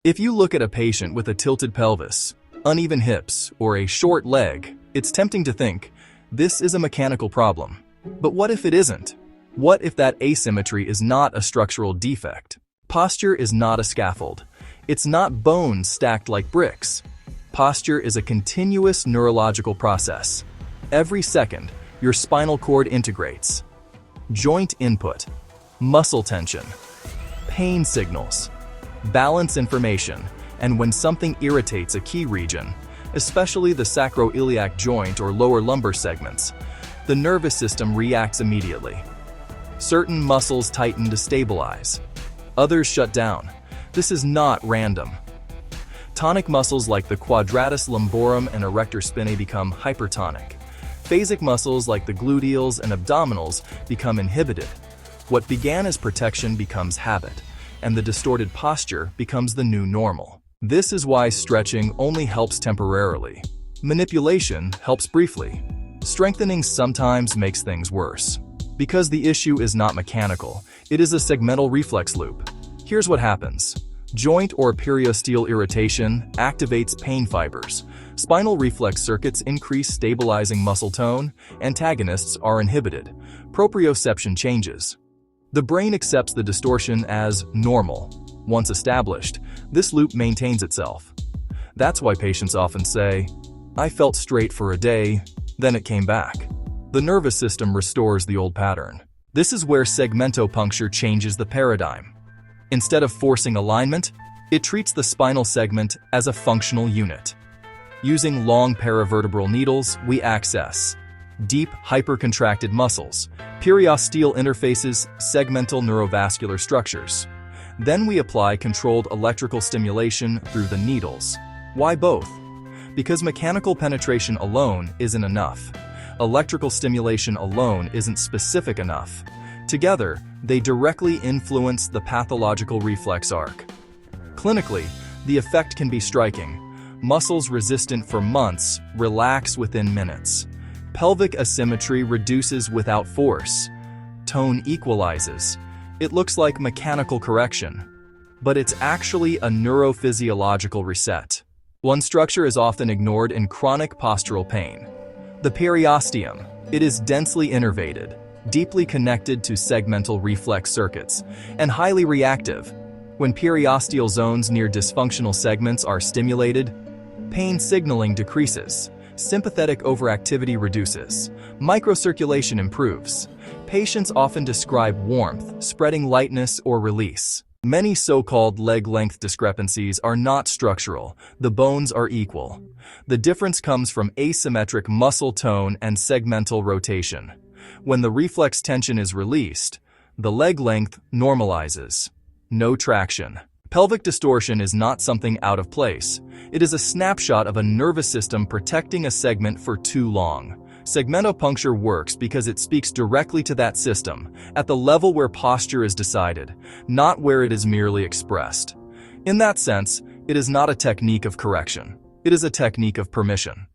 If you look at a patient with a tilted pelvis, uneven hips, or a short leg, it's tempting to think, this is a mechanical problem. But what if it isn't? What if that asymmetry is not a structural defect? Posture is not a scaffold. It's not bones stacked like bricks. Posture is a continuous neurological process. Every second, your spinal cord integrates. Joint input, muscle tension, pain signals, balance information, and when something irritates a key region, especially the sacroiliac joint or lower lumbar segments, the nervous system reacts immediately. Certain muscles tighten to stabilize. Others shut down. This is not random. Tonic muscles like the quadratus lumborum and erector spinae become hypertonic. Phasic muscles like the gluteals and abdominals become inhibited. What began as protection becomes habit, and the distorted posture becomes the new normal. This is why stretching only helps temporarily. Manipulation helps briefly. Strengthening sometimes makes things worse. Because the issue is not mechanical, it is a segmental reflex loop. Here's what happens. Joint or periosteal irritation activates pain fibers. Spinal reflex circuits increase stabilizing muscle tone. Antagonists are inhibited. Proprioception changes. The brain accepts the distortion as normal. Once established, this loop maintains itself. That's why patients often say, "I felt straight for a day, then it came back." The nervous system restores the old pattern. This is where segmentopuncture changes the paradigm. Instead of forcing alignment, it treats the spinal segment as a functional unit. Using long paravertebral needles, we access deep, hypercontracted muscles, periosteal interfaces, segmental neurovascular structures. Then we apply controlled electrical stimulation through the needles. Why both? Because mechanical penetration alone isn't enough. Electrical stimulation alone isn't specific enough. Together, they directly influence the pathological reflex arc. Clinically, the effect can be striking. Muscles resistant for months relax within minutes. Pelvic asymmetry reduces without force. Tone equalizes. It looks like mechanical correction, but it's actually a neurophysiological reset. One structure is often ignored in chronic postural pain. The periosteum. It is densely innervated, deeply connected to segmental reflex circuits, and highly reactive. When periosteal zones near dysfunctional segments are stimulated, pain signaling decreases, sympathetic overactivity reduces, microcirculation improves. Patients often describe warmth, spreading lightness, or release. Many so-called leg length discrepancies are not structural. The bones are equal. The difference comes from asymmetric muscle tone and segmental rotation. When the reflex tension is released, the leg length normalizes. No traction. Pelvic distortion is not something out of place. It is a snapshot of a nervous system protecting a segment for too long. Segmentopuncture works because it speaks directly to that system, at the level where posture is decided, not where it is merely expressed. In that sense, it is not a technique of correction. It is a technique of permission.